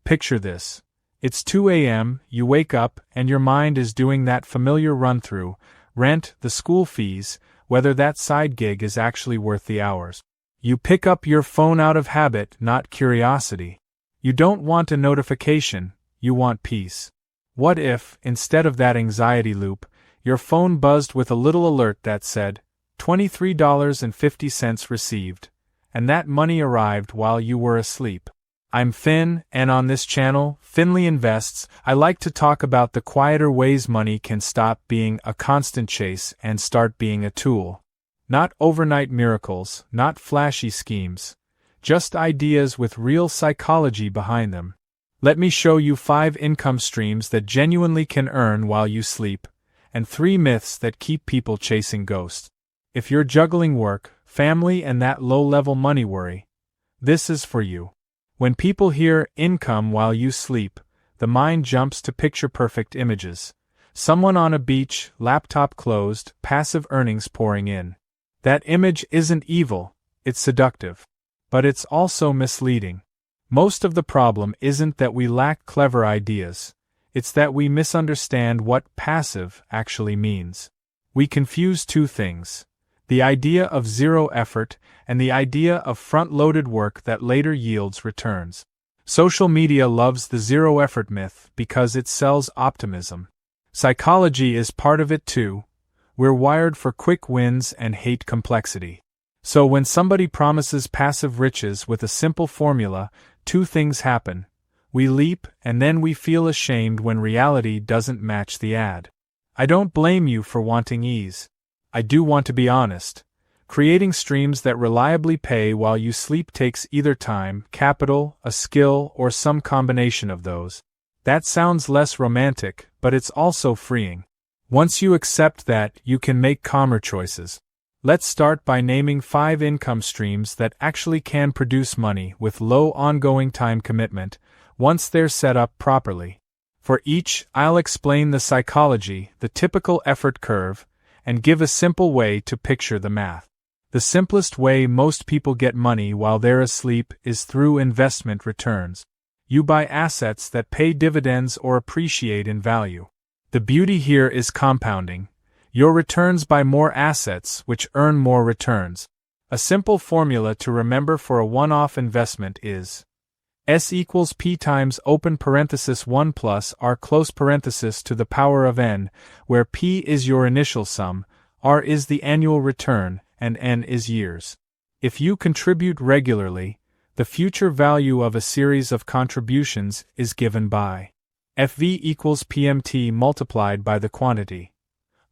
Picture this. It's 2 a.m., you wake up, and your mind is doing that familiar run-through: rent, the school fees, whether that side gig is actually worth the hours. You pick up your phone out of habit, not curiosity. You don't want a notification, you want peace. What if, instead of that anxiety loop, your phone buzzed with a little alert that said, $23.50 received, and that money arrived while you were asleep? I'm Finn, and on this channel, Finley Invests, I like to talk about the quieter ways money can stop being a constant chase and start being a tool. Not overnight miracles, not flashy schemes, just ideas with real psychology behind them. Let me show you 5 income streams that genuinely can earn while you sleep, and 3 myths that keep people chasing ghosts. If you're juggling work, family, and that low-level money worry, this is for you. When people hear income while you sleep, the mind jumps to picture-perfect images. Someone on a beach, laptop closed, passive earnings pouring in. That image isn't evil, it's seductive. But it's also misleading. Most of the problem isn't that we lack clever ideas, it's that we misunderstand what passive actually means. We confuse 2 things: the idea of zero effort and the idea of front-loaded work that later yields returns. Social media loves the zero-effort myth because it sells optimism. Psychology is part of it too. We're wired for quick wins and hate complexity. So when somebody promises passive riches with a simple formula, 2 things happen. We leap, and then we feel ashamed when reality doesn't match the ad. I don't blame you for wanting ease. I do want to be honest. Creating streams that reliably pay while you sleep takes either time, capital, a skill, or some combination of those. That sounds less romantic, but it's also freeing. Once you accept that, you can make calmer choices. Let's start by naming 5 income streams that actually can produce money with low ongoing time commitment, once they're set up properly. For each, I'll explain the psychology, the typical effort curve, and give a simple way to picture the math. The simplest way most people get money while they're asleep is through investment returns. You buy assets that pay dividends or appreciate in value. The beauty here is compounding. Your returns buy more assets which earn more returns. A simple formula to remember for a one-off investment is S equals P times open parenthesis 1 plus R close parenthesis to the power of N, where P is your initial sum, R is the annual return, and N is years. If you contribute regularly, the future value of a series of contributions is given by FV equals PMT multiplied by the quantity.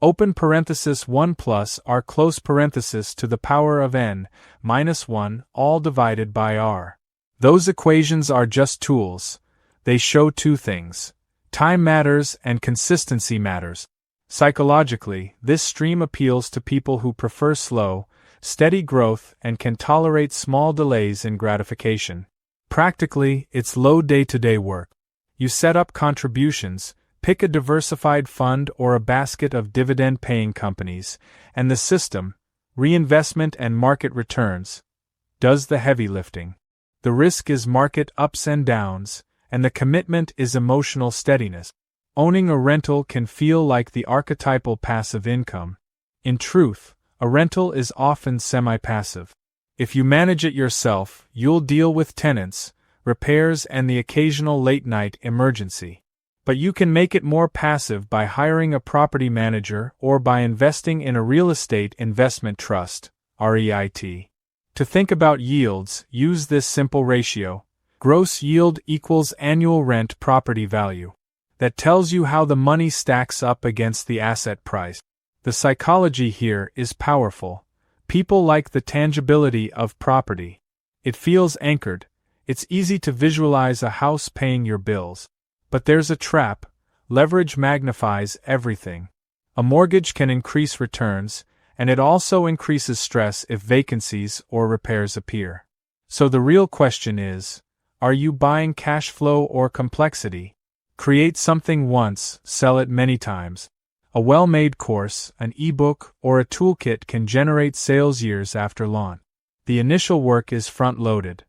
Open parenthesis 1 plus R close parenthesis to the power of N minus 1, all divided by R. Those equations are just tools. They show 2 things. Time matters and consistency matters. Psychologically, this stream appeals to people who prefer slow, steady growth and can tolerate small delays in gratification. Practically, it's low day-to-day work. You set up contributions, pick a diversified fund or a basket of dividend-paying companies, and the system, reinvestment and market returns, does the heavy lifting. The risk is market ups and downs, and the commitment is emotional steadiness. Owning a rental can feel like the archetypal passive income. In truth, a rental is often semi-passive. If you manage it yourself, you'll deal with tenants, repairs, and the occasional late-night emergency. But you can make it more passive by hiring a property manager or by investing in a real estate investment trust, REIT. To think about yields, use this simple ratio. Gross yield equals annual rent property value. That tells you how the money stacks up against the asset price. The psychology here is powerful. People like the tangibility of property. It feels anchored. It's easy to visualize a house paying your bills. But there's a trap. Leverage magnifies everything. A mortgage can increase returns, and it also increases stress if vacancies or repairs appear. So the real question is, are you buying cash flow or complexity? Create something once, sell it many times. A well-made course, an ebook, or a toolkit can generate sales years after launch. The initial work is front-loaded.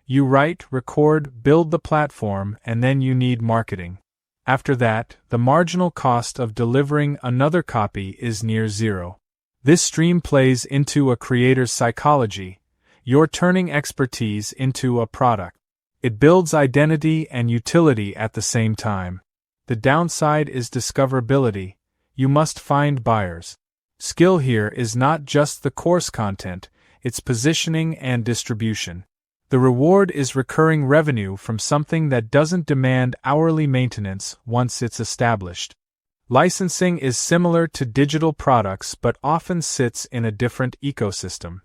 You write, record, build the platform, and then you need marketing. After that, the marginal cost of delivering another copy is near zero. This stream plays into a creator's psychology. You're turning expertise into a product. It builds identity and utility at the same time. The downside is discoverability. You must find buyers. Skill here is not just the course content, it's positioning and distribution. The reward is recurring revenue from something that doesn't demand hourly maintenance once it's established. Licensing is similar to digital products but often sits in a different ecosystem.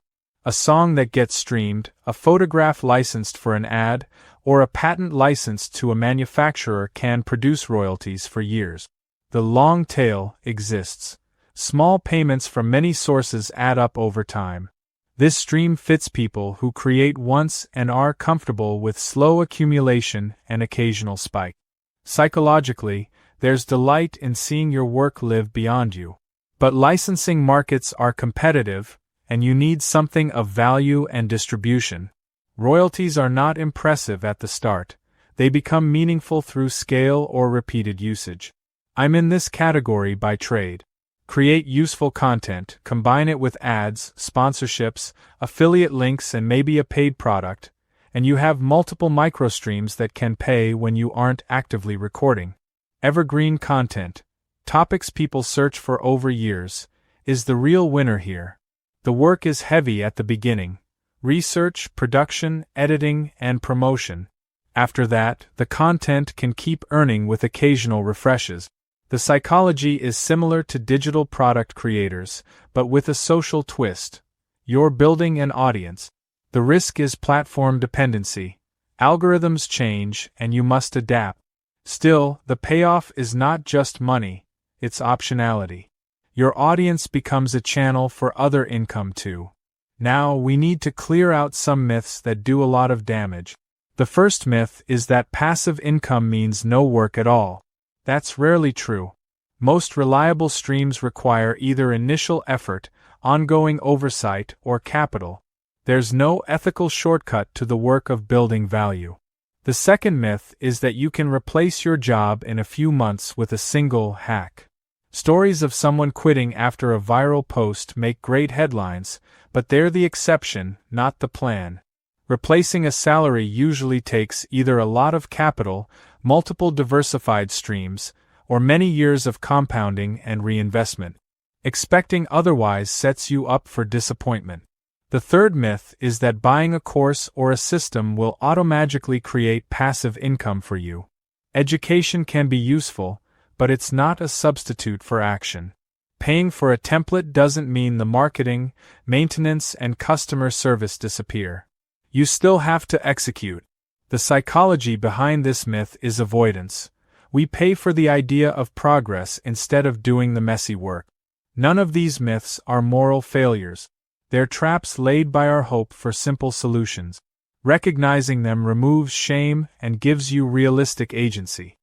A song that gets streamed, a photograph licensed for an ad, or a patent licensed to a manufacturer can produce royalties for years. The long tail exists. Small payments from many sources add up over time. This stream fits people who create once and are comfortable with slow accumulation and occasional spike. Psychologically, there's delight in seeing your work live beyond you. But licensing markets are competitive, and you need something of value and distribution. Royalties are not impressive at the start. They become meaningful through scale or repeated usage. I'm in this category by trade. Create useful content, combine it with ads, sponsorships, affiliate links, and maybe a paid product, and you have multiple microstreams that can pay when you aren't actively recording. Evergreen content, topics people search for over years, is the real winner here. The work is heavy at the beginning: research, production, editing, and promotion. After that, the content can keep earning with occasional refreshes. The psychology is similar to digital product creators, but with a social twist. You're building an audience. The risk is platform dependency. Algorithms change, and you must adapt. Still, the payoff is not just money, it's optionality. Your audience becomes a channel for other income too. Now, we need to clear out some myths that do a lot of damage. The first myth is that passive income means no work at all. That's rarely true. Most reliable streams require either initial effort, ongoing oversight, or capital. There's no ethical shortcut to the work of building value. The second myth is that you can replace your job in a few months with a single hack. Stories of someone quitting after a viral post make great headlines, but they're the exception, not the plan. Replacing a salary usually takes either a lot of capital, multiple diversified streams, or many years of compounding and reinvestment. Expecting otherwise sets you up for disappointment. The third myth is that buying a course or a system will automatically create passive income for you. Education can be useful, but it's not a substitute for action. Paying for a template doesn't mean the marketing, maintenance, and customer service disappear. You still have to execute. The psychology behind this myth is avoidance. We pay for the idea of progress instead of doing the messy work. None of these myths are moral failures. They're traps laid by our hope for simple solutions. Recognizing them removes shame and gives you realistic agency.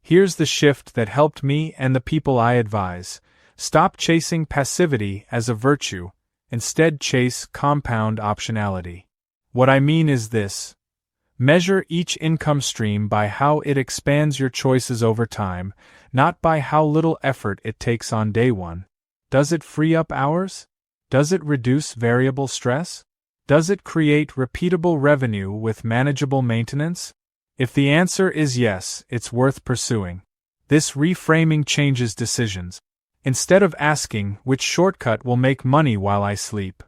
Here's the shift that helped me and the people I advise. Stop chasing passivity as a virtue. Instead, chase compound optionality. What I mean is this. Measure each income stream by how it expands your choices over time, not by how little effort it takes on day one. Does it free up hours? Does it reduce variable stress? Does it create repeatable revenue with manageable maintenance? If the answer is yes, it's worth pursuing. This reframing changes decisions. Instead of asking which shortcut will make money while I sleep,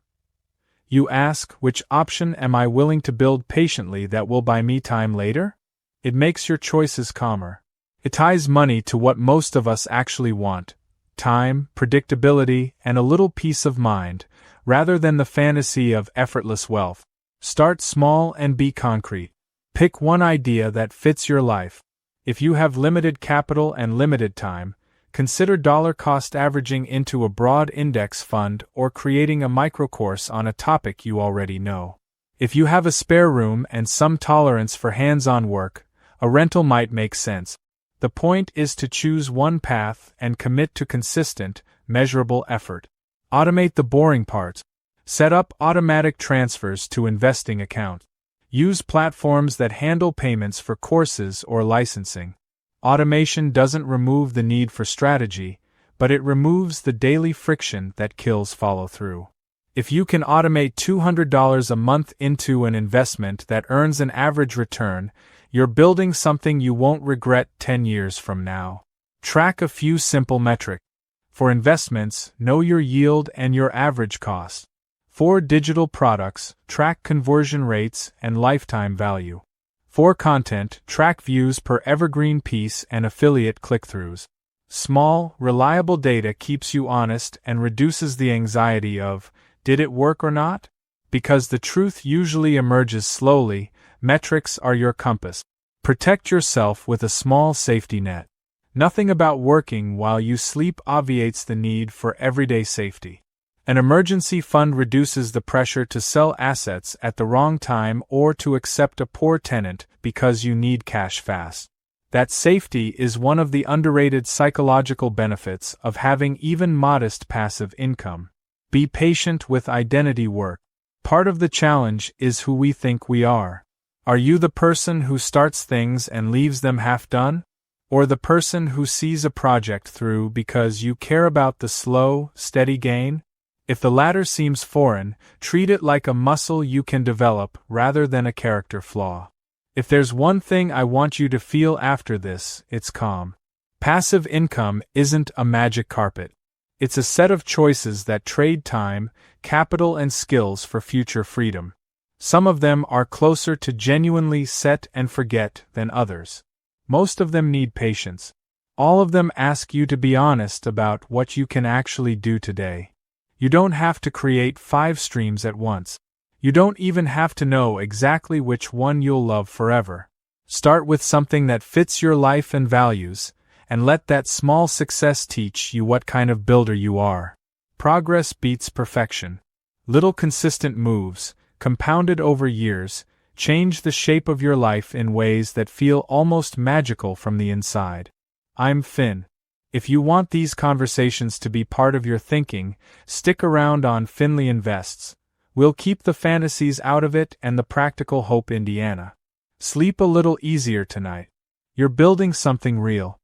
you ask, which option am I willing to build patiently that will buy me time later? It makes your choices calmer. It ties money to what most of us actually want: time, predictability, and a little peace of mind, rather than the fantasy of effortless wealth. Start small and be concrete. Pick one idea that fits your life. If you have limited capital and limited time, consider dollar cost averaging into a broad index fund or creating a microcourse on a topic you already know. If you have a spare room and some tolerance for hands-on work, a rental might make sense. The point is to choose one path and commit to consistent, measurable effort. Automate the boring parts. Set up automatic transfers to investing accounts. Use platforms that handle payments for courses or licensing. Automation doesn't remove the need for strategy, but it removes the daily friction that kills follow-through. If you can automate $200 a month into an investment that earns an average return, you're building something you won't regret 10 years from now. Track a few simple metrics. For investments, know your yield and your average cost. For digital products, track conversion rates and lifetime value. For content, track views per evergreen piece and affiliate click-throughs. Small, reliable data keeps you honest and reduces the anxiety of, did it work or not? Because the truth usually emerges slowly, metrics are your compass. Protect yourself with a small safety net. Nothing about working while you sleep obviates the need for everyday safety. An emergency fund reduces the pressure to sell assets at the wrong time or to accept a poor tenant because you need cash fast. That safety is one of the underrated psychological benefits of having even modest passive income. Be patient with identity work. Part of the challenge is who we think we are. Are you the person who starts things and leaves them half done? Or the person who sees a project through because you care about the slow, steady gain? If the latter seems foreign, treat it like a muscle you can develop rather than a character flaw. If there's one thing I want you to feel after this, it's calm. Passive income isn't a magic carpet. It's a set of choices that trade time, capital, and skills for future freedom. Some of them are closer to genuinely set and forget than others. Most of them need patience. All of them ask you to be honest about what you can actually do today. You don't have to create 5 streams at once. You don't even have to know exactly which one you'll love forever. Start with something that fits your life and values, and let that small success teach you what kind of builder you are. Progress beats perfection. Little consistent moves, compounded over years, change the shape of your life in ways that feel almost magical from the inside. I'm Finn. If you want these conversations to be part of your thinking, stick around on Finley Invests. We'll keep the fantasies out of it and the practical hope Indiana. Sleep a little easier tonight. You're building something real.